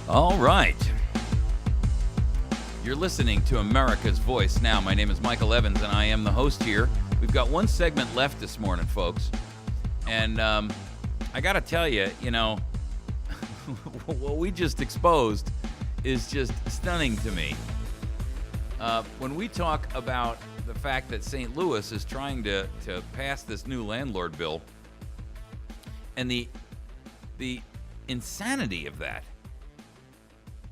All right. You're listening to America's Voice Now. My name is Michael Evans, and I am the host here. We've got one segment left this morning, folks. And I got to tell you, what we just exposed is just stunning to me. When we talk about the fact that St. Louis is trying to pass this new landlord bill and the insanity of that,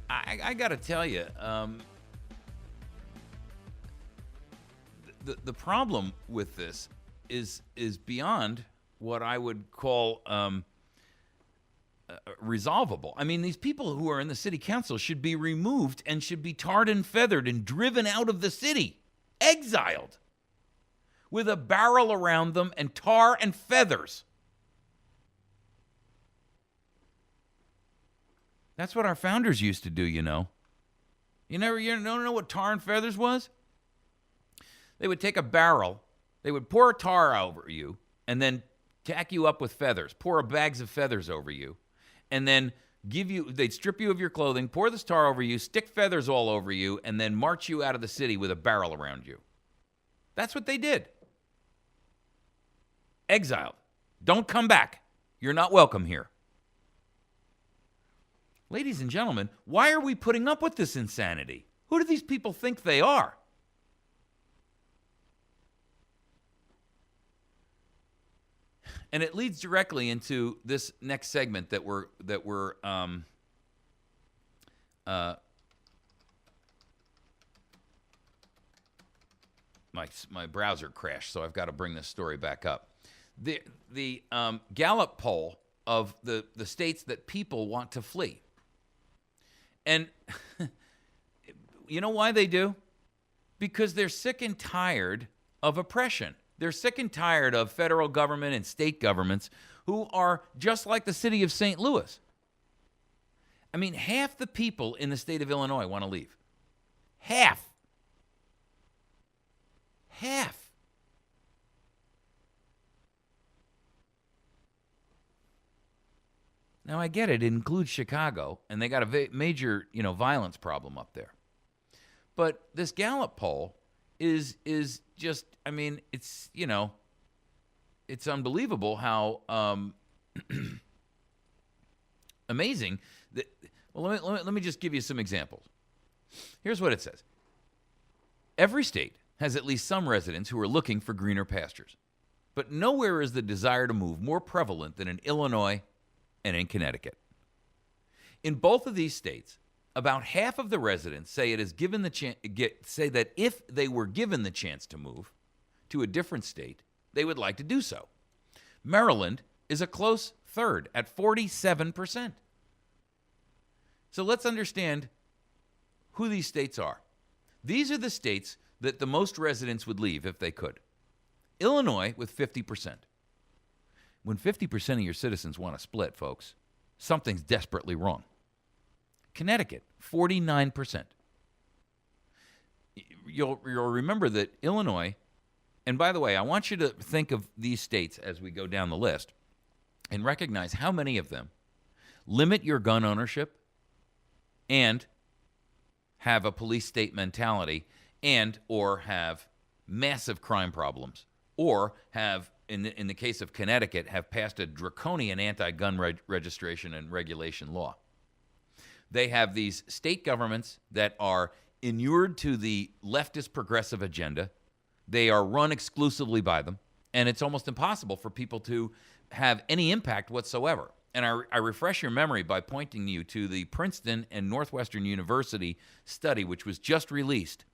I got to tell you, the problem with this is beyond what I would call resolvable. I mean, these people who are in the city council should be removed and should be tarred and feathered and driven out of the city, exiled, with a barrel around them and tar and feathers. That's what our founders used to do, You don't know what tar and feathers was? They would take a barrel, they would pour tar over you, and then tack you up with feathers, pour bags of feathers over you, and then they'd strip you of your clothing, pour this tar over you, stick feathers all over you, and then march you out of the city with a barrel around you. That's what they did. Exiled. Don't come back. You're not welcome here. Ladies and gentlemen, why are we putting up with this insanity? Who do these people think they are? And it leads directly into this next segment that we're my browser crashed, so I've got to bring this story back up. The Gallup poll of the states that people want to flee. And you know why they do? Because they're sick and tired of oppression. They're sick and tired of federal government and state governments who are just like the city of St. Louis. I mean, half the people in the state of Illinois want to leave. Half. Now, I get it. It includes Chicago, and they got a major, violence problem up there. But this Gallup poll is just, it's, it's unbelievable how amazing that. Well, let me just give you some examples. Here's what it says. Every state has at least some residents who are looking for greener pastures, but nowhere is the desire to move more prevalent than in Illinois and in Connecticut. In both of these states, about half of the residents say it is given the say that if they were given the chance to move to a different state, they would like to do so. Maryland is a close third at 47%. So let's understand who these states are. These are the states that the most residents would leave if they could. Illinois with 50%. When 50% of your citizens want to split, folks, something's desperately wrong. Connecticut, 49%. You'll remember that Illinois, and by the way, I want you to think of these states as we go down the list and recognize how many of them limit your gun ownership and have a police state mentality and or have massive crime problems or have, in the case of Connecticut, have passed a draconian anti-gun registration and regulation law. They have these state governments that are inured to the leftist progressive agenda. They are run exclusively by them, and it's almost impossible for people to have any impact whatsoever. And I refresh your memory by pointing you to the Princeton and Northwestern University study, which was just released,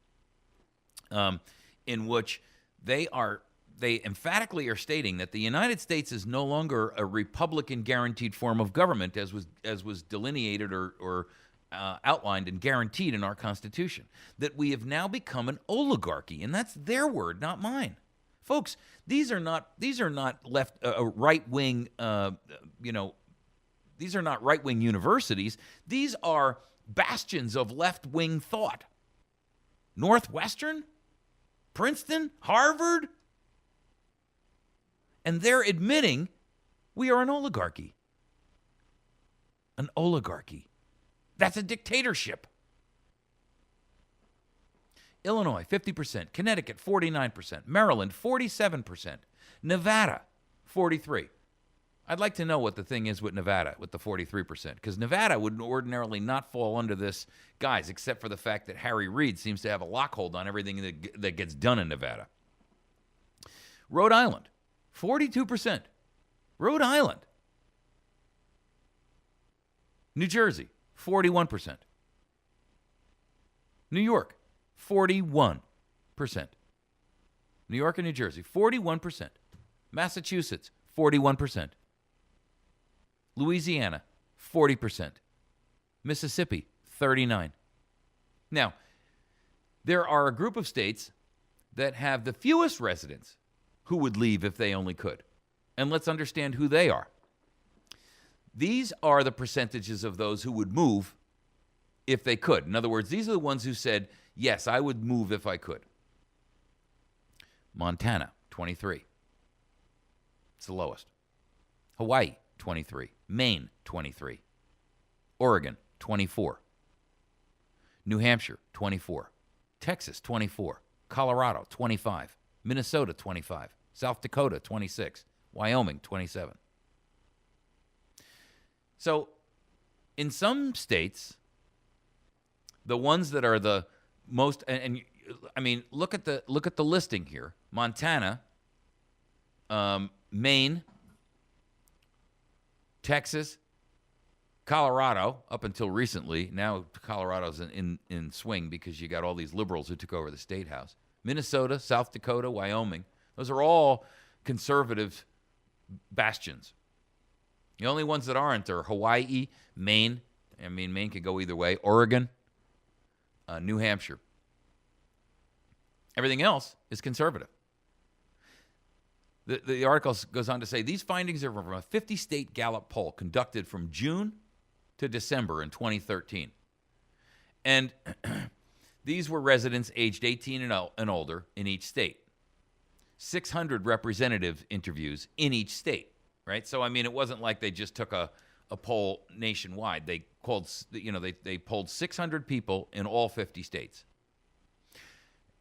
in which they emphatically are stating that the United States is no longer a Republican-guaranteed form of government as was delineated or outlined and guaranteed in our Constitution. That we have now become an oligarchy, and that's their word, not mine, folks. These are not left right wing. These are not right wing universities. These are bastions of left wing thought. Northwestern, Princeton, Harvard. And they're admitting we are an oligarchy. An oligarchy. That's a dictatorship. Illinois, 50%. Connecticut, 49%. Maryland, 47%. Nevada, 43%. I'd like to know what the thing is with Nevada, with the 43%, because Nevada would ordinarily not fall under this, guys, except for the fact that Harry Reid seems to have a lockhold on everything that gets done in Nevada. Rhode Island, 42%. Rhode Island. New Jersey, 41%. New York, 41%. New York and New Jersey, 41%. Massachusetts, 41%. Louisiana, 40%. Mississippi, 39%. Now, there are a group of states that have the fewest residents who would leave if they only could. And let's understand who they are. These are the percentages of those who would move if they could. In other words, these are the ones who said, yes, I would move if I could. Montana, 23. It's the lowest. Hawaii, 23. Maine, 23. Oregon, 24. New Hampshire, 24. Texas, 24. Colorado, 25. Minnesota, 25. South Dakota, 26. Wyoming, 27. So, in some states, the ones that are the most, and I mean, look at the listing here: Montana, Maine, Texas, Colorado. Up until recently, now Colorado's in swing because you got all these liberals who took over the state house. Minnesota, South Dakota, Wyoming. Those are all conservative bastions. The only ones that aren't are Hawaii, Maine. I mean, Maine could go either way. Oregon, New Hampshire. Everything else is conservative. The article goes on to say, these findings are from a 50-state Gallup poll conducted from June to December in 2013. And these were residents aged 18 and older in each state. 600 representative interviews in each state, right? So, I mean, it wasn't like they just took a poll nationwide. They called, they polled 600 people in all 50 states.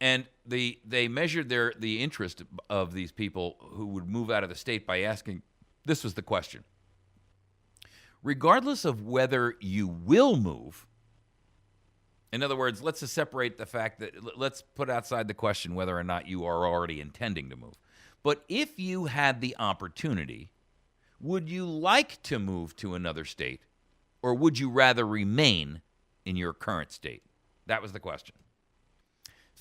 And they measured the interest of these people who would move out of the state by asking, this was the question: regardless of whether you will move, in other words, let's just separate the fact that, let's put outside the question whether or not you are already intending to move. But if you had the opportunity, would you like to move to another state, or would you rather remain in your current state? That was the question.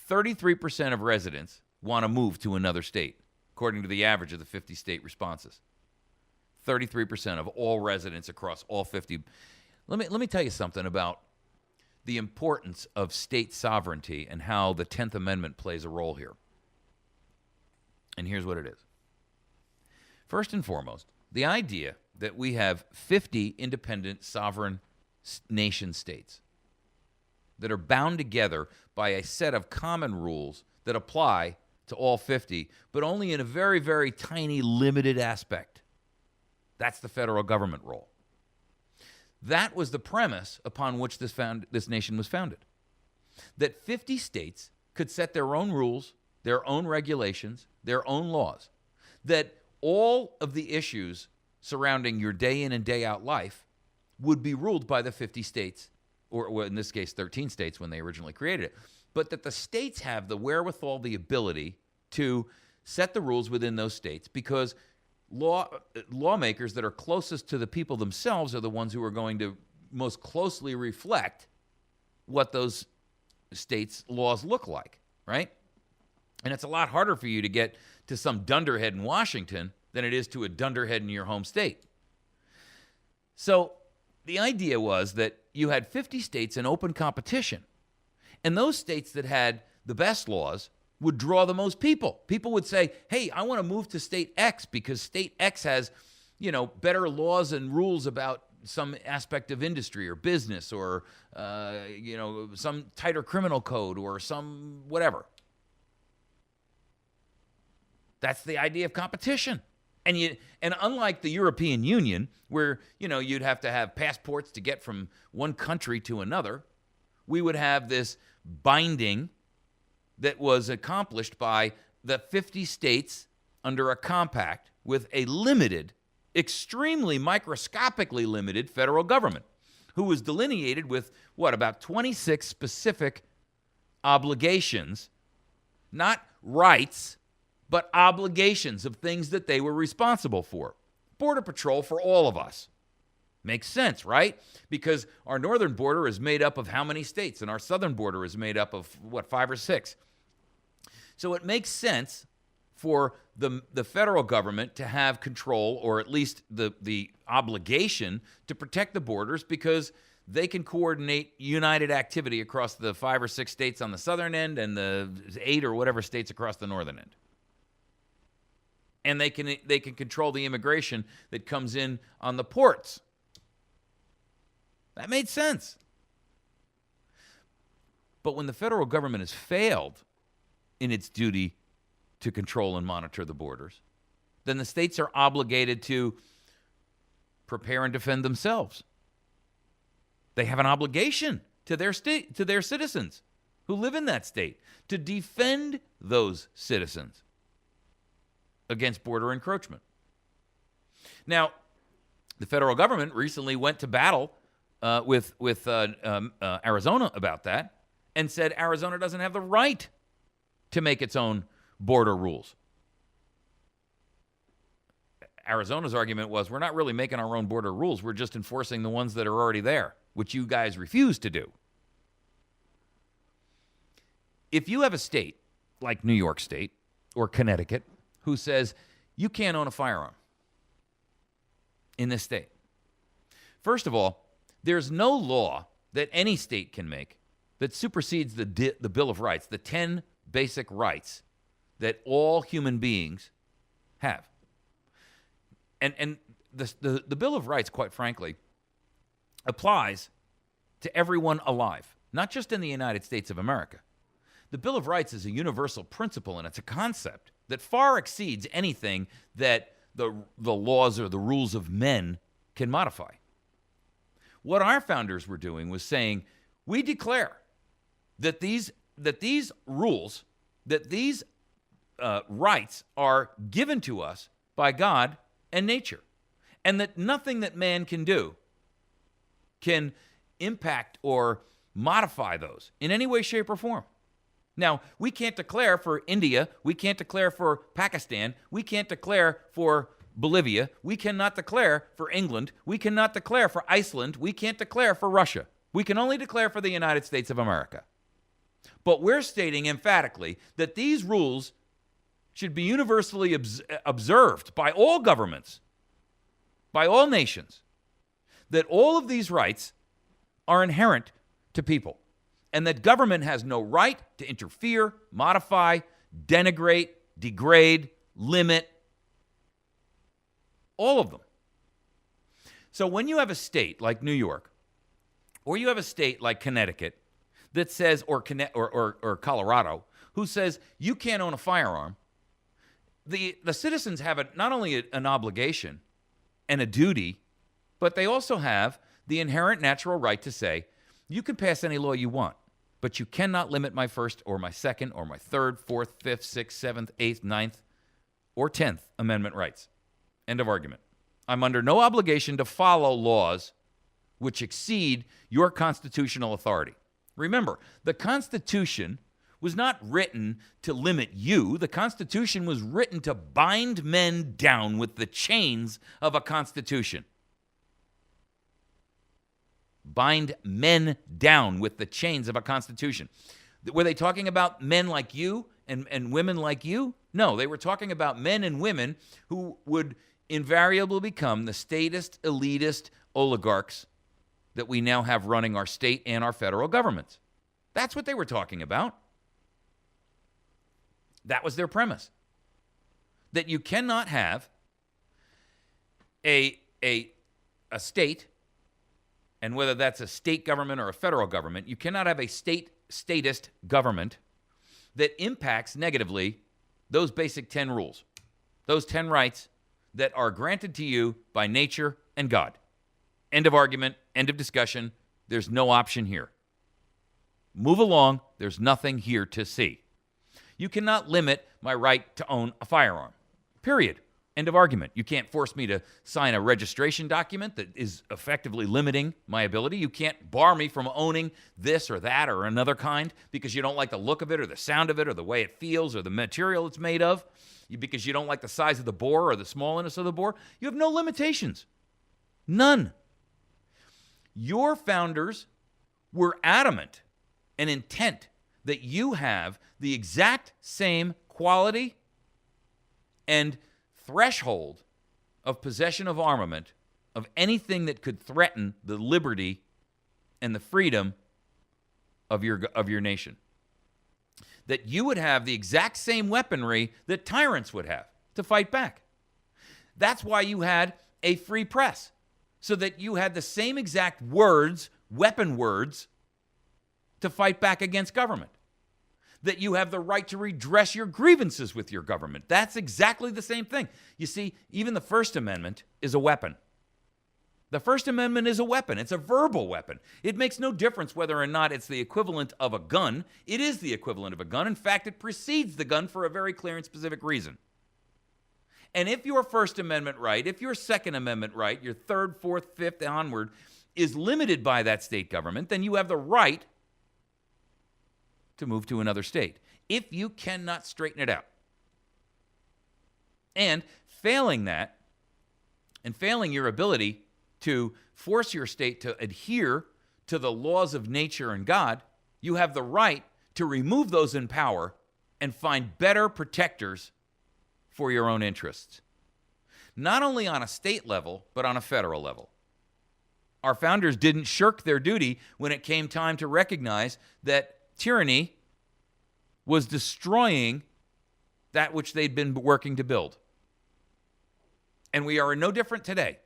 33% of residents want to move to another state, according to the average of the 50-state responses. 33% of all residents across all 50. Let me tell you something about the importance of state sovereignty and how the 10th Amendment plays a role here. And here's what it is. First and foremost, the idea that we have 50 independent sovereign nation states that are bound together by a set of common rules that apply to all 50, but only in a very, very tiny, limited aspect. That's the federal government role. That was the premise upon which this nation was founded. That 50 states could set their own rules, their own regulations, their own laws. That all of the issues surrounding your day in and day out life would be ruled by the 50 states, or in this case, 13 states when they originally created it. But that the states have the wherewithal, the ability to set the rules within those states, because lawmakers that are closest to the people themselves are the ones who are going to most closely reflect what those states' laws look like, right? And it's a lot harder for you to get to some dunderhead in Washington than it is to a dunderhead in your home state. So the idea was that you had 50 states in open competition, and those states that had the best laws would draw the most people. People would say, hey, I want to move to state X because state X has, better laws and rules about some aspect of industry or business, or, some tighter criminal code, or some whatever. That's the idea of competition. And unlike the European Union, where, you'd have to have passports to get from one country to another, we would have this binding that was accomplished by the 50 states under a compact with a limited, extremely microscopically limited federal government, who was delineated with, about 26 specific obligations, not rights, but obligations of things that they were responsible for. Border Patrol for all of us. Makes sense, right? Because our northern border is made up of how many states? And our southern border is made up of, 5 or 6? So it makes sense for the federal government to have control, or at least the obligation to protect the borders, because they can coordinate united activity across the 5 or 6 states on the southern end and the 8 or whatever states across the northern end. And they can control the immigration that comes in on the ports. That made sense. But when the federal government has failed in its duty to control and monitor the borders, then the states are obligated to prepare and defend themselves. They have an obligation to their state, to their citizens who live in that state, to defend those citizens against border encroachment. Now, the federal government recently went to battle with Arizona about that, and said Arizona doesn't have the right to make its own border rules. Arizona's argument was, we're not really making our own border rules, we're just enforcing the ones that are already there, which you guys refuse to do. If you have a state like New York State or Connecticut who says you can't own a firearm in this state, first of all, there's no law that any state can make that supersedes the Bill of Rights, the 10 basic rights that all human beings have. And the Bill of Rights, quite frankly, applies to everyone alive, not just in the United States of America. The Bill of Rights is a universal principle, and it's a concept that far exceeds anything that the laws or the rules of men can modify. What our founders were doing was saying, we declare that these rules, that these rights are given to us by God and nature, and that nothing that man can do can impact or modify those in any way, shape, or form. Now, we can't declare for India, we can't declare for Pakistan, we can't declare for Bolivia, we cannot declare for England, we cannot declare for Iceland, we can't declare for Russia. We can only declare for the United States of America. But we're stating emphatically that these rules should be universally observed by all governments, by all nations, that all of these rights are inherent to people, and that government has no right to interfere, modify, denigrate, degrade, limit, all of them. So when you have a state like New York, or you have a state like Connecticut that says, or Colorado, who says you can't own a firearm, the citizens have not only an obligation and a duty, but they also have the inherent natural right to say, you can pass any law you want, but you cannot limit my First or my Second or my Third, Fourth, Fifth, Sixth, Seventh, Eighth, Ninth, or 10th Amendment rights. End of argument. I'm under no obligation to follow laws which exceed your constitutional authority. Remember, the Constitution was not written to limit you. The Constitution was written to bind men down with the chains of a Constitution. Bind men down with the chains of a Constitution. Were they talking about men like you and women like you? No, they were talking about men and women who would invariably become the statist, elitist oligarchs that we now have running our state and our federal governments. That's what they were talking about. That was their premise. That you cannot have a state, and whether that's a state government or a federal government, you cannot have a statist government that impacts negatively those basic 10 rules, those 10 rights that are granted to you by nature and God. End of argument, end of discussion. There's no option here. Move along. There's nothing here to see. You cannot limit my right to own a firearm. Period. End of argument. You can't force me to sign a registration document that is effectively limiting my ability. You can't bar me from owning this or that or another kind because you don't like the look of it or the sound of it or the way it feels or the material it's made of, because you don't like the size of the bore or the smallness of the bore. You have no limitations. None. Your founders were adamant and intent that you have the exact same quality and threshold of possession of armament of anything that could threaten the liberty and the freedom of your nation. That you would have the exact same weaponry that tyrants would have to fight back. That's why you had a free press, so that you had the same exact words, weapon words, to fight back against government. That you have the right to redress your grievances with your government. That's exactly the same thing. You see, even the First Amendment is a weapon. The First Amendment is a weapon. It's a verbal weapon. It makes no difference whether or not it's the equivalent of a gun. It is the equivalent of a gun. In fact, it precedes the gun for a very clear and specific reason. And if your First Amendment right, if your Second Amendment right, your third, fourth, fifth, onward, is limited by that state government, then you have the right to move to another state if you cannot straighten it out. And failing that, and failing your ability to force your state to adhere to the laws of nature and God, you have the right to remove those in power and find better protectors for your own interests. Not only on a state level, but on a federal level. Our founders didn't shirk their duty when it came time to recognize that tyranny was destroying that which they'd been working to build. And we are no different today.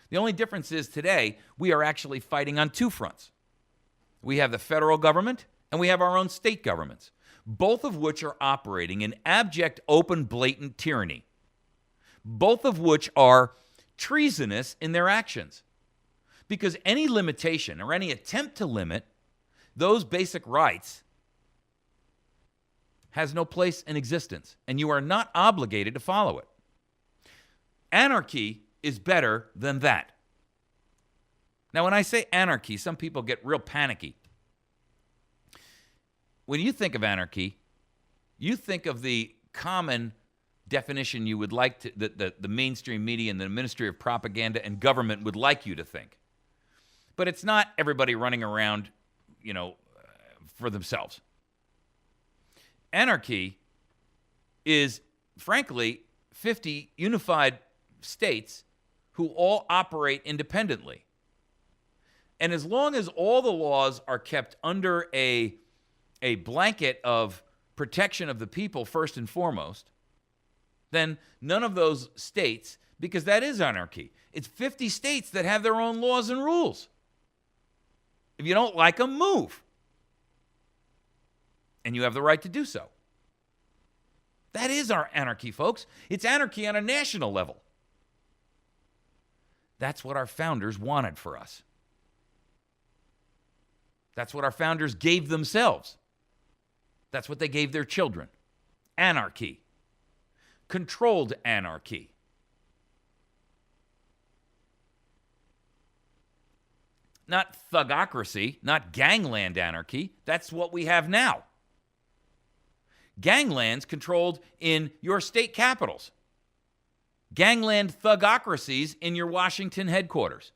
The only difference is today we are actually fighting on two fronts. We have the federal government and we have our own state governments, both of which are operating in abject, open, blatant tyranny, both of which are treasonous in their actions. Because any limitation or any attempt to limit those basic rights has no place in existence, and you are not obligated to follow it. Anarchy is better than that. Now, when I say anarchy, some people get real panicky. When you think of anarchy, you think of the common definition you would like to, the mainstream media and the Ministry of Propaganda and government would like you to think. But it's not everybody running around, for themselves. Anarchy is, frankly, 50 unified states who all operate independently. And as long as all the laws are kept under a blanket of protection of the people first and foremost, then none of those states, because that is anarchy. It's 50 states that have their own laws and rules. If you don't like them, move. And you have the right to do so. That is our anarchy, folks. It's anarchy on a national level. That's what our founders wanted for us. That's what our founders gave themselves. That's what they gave their children. Anarchy. Controlled anarchy. Not thugocracy, not gangland anarchy. That's what we have now. Ganglands controlled in your state capitals. Gangland thugocracies in your Washington headquarters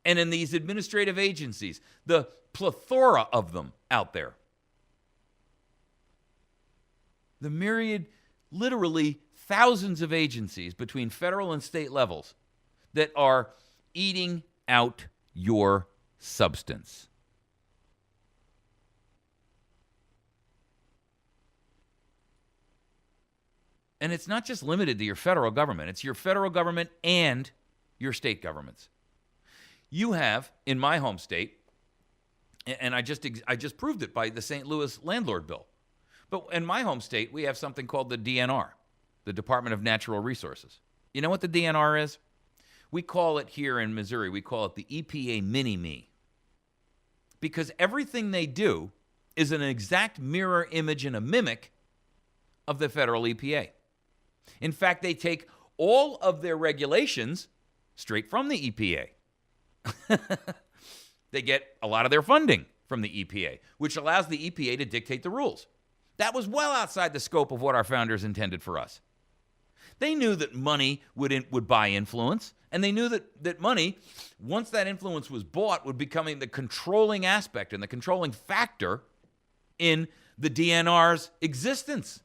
and in these administrative agencies, the plethora of them out there. The myriad, literally thousands of agencies between federal and state levels that are eating out your substance. And it's not just limited to your federal government. It's your federal government and your state governments. You have, in my home state, and I just proved it by the St. Louis landlord bill. But in my home state, we have something called the DNR, the Department of Natural Resources. You know what the DNR is? We call it here in Missouri, we call it the EPA mini-me. Because everything they do is an exact mirror image and a mimic of the federal EPA. In fact, they take all of their regulations straight from the EPA. They get a lot of their funding from the EPA, which allows the EPA to dictate the rules. That was well outside the scope of what our founders intended for us. They knew that money would buy influence, and they knew that money, once that influence was bought, would become the controlling aspect and the controlling factor in the DNR's existence.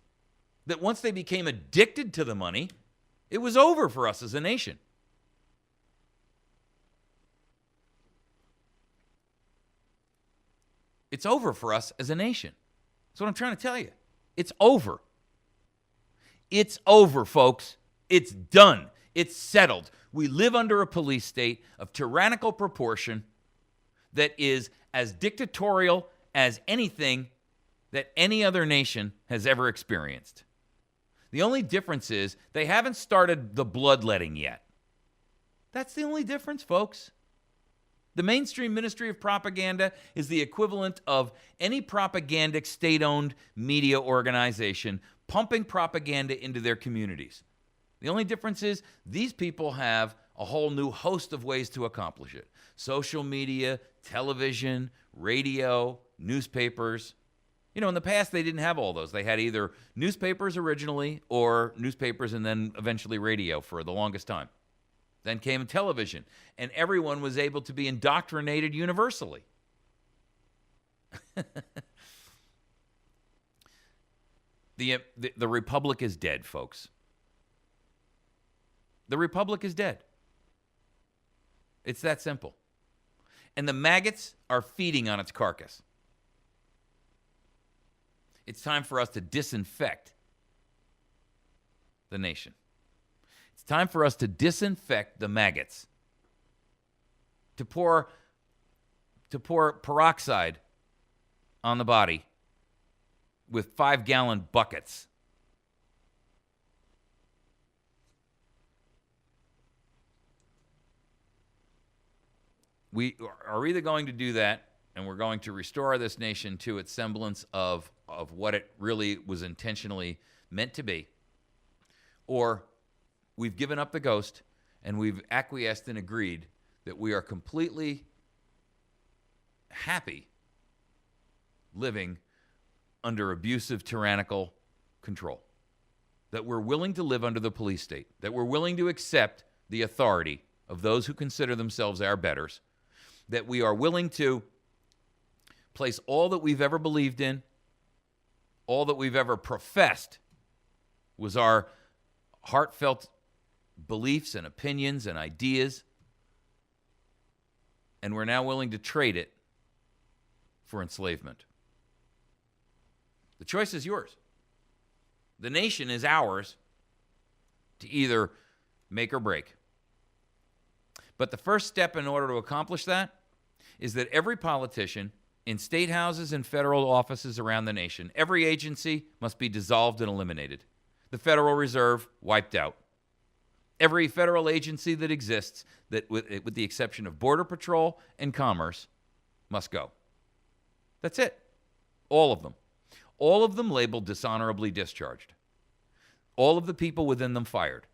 That once they became addicted to the money, it was over for us as a nation. It's over for us as a nation. That's what I'm trying to tell you. It's over. It's over, folks. It's done. It's settled. We live under a police state of tyrannical proportion that is as dictatorial as anything that any other nation has ever experienced. The only difference is they haven't started the bloodletting yet. That's the only difference, folks. The mainstream Ministry of Propaganda is the equivalent of any propagandic state-owned media organization pumping propaganda into their communities. The only difference is these people have a whole new host of ways to accomplish it. Social media, television, radio, newspapers. You know, in the past, they didn't have all those. They had either newspapers originally or newspapers and then eventually radio for the longest time. Then came television, and everyone was able to be indoctrinated universally. The Republic is dead, folks. The Republic is dead. It's that simple. And the maggots are feeding on its carcass. It's time for us to disinfect the nation. It's time for us to disinfect the maggots. To pour peroxide on the body with 5-gallon buckets. We are either going to do that, and we're going to restore this nation to its semblance of what it really was intentionally meant to be, or we've given up the ghost and we've acquiesced and agreed that we are completely happy living under abusive, tyrannical control. That we're willing to live under the police state. That we're willing to accept the authority of those who consider themselves our betters. That we are willing to place all that we've ever believed in, all that we've ever professed was our heartfelt beliefs and opinions and ideas, and we're now willing to trade it for enslavement. The choice is yours. The nation is ours to either make or break. But the first step in order to accomplish that is that every politician in state houses and federal offices around the nation, every agency must be dissolved and eliminated. The Federal Reserve wiped out. Every federal agency that exists, that with the exception of Border Patrol and Commerce, must go. That's it. All of them. All of them labeled dishonorably discharged. All of the people within them fired.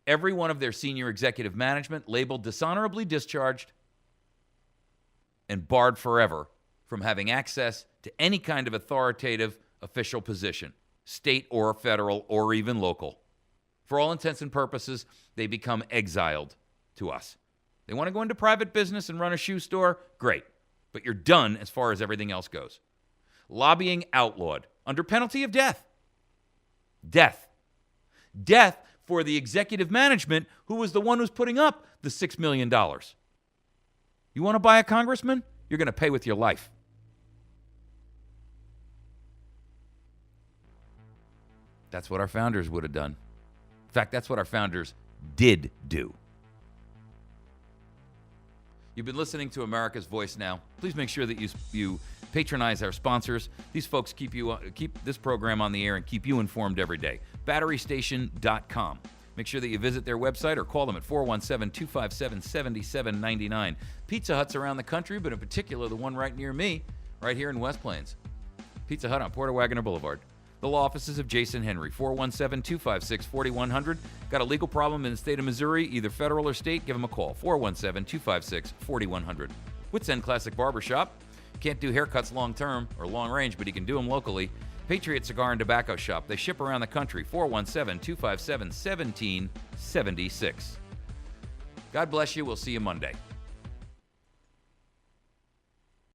Every one of their senior executive management labeled dishonorably discharged and barred forever from having access to any kind of authoritative official position, state or federal or even local. For all intents and purposes, they become exiled to us. They want to go into private business and run a shoe store? Great. But you're done as far as everything else goes. Lobbying outlawed under penalty of death. Death. Death for the executive management who was the one who's putting up the $6 million. You want to buy a congressman? You're going to pay with your life. That's what our founders would have done. In fact, that's what our founders did do. You've been listening to America's Voice Now. Please make sure that you patronize our sponsors. These folks keep this program on the air and keep you informed every day. BatteryStation.com. Make sure that you visit their website or call them at 417-257-7799. Pizza Huts around the country, but in particular the one right near me, right here in West Plains. Pizza Hut on Porter Wagoner Boulevard. The law offices of Jason Henry, 417-256-4100. Got a legal problem in the state of Missouri, either federal or state? Give them a call, 417-256-4100. Wits End Classic Barbershop. Can't do haircuts long term or long range, but he can do them locally. Patriot Cigar and Tobacco Shop. They ship around the country, 417-257-1776. God bless you. We'll see you Monday.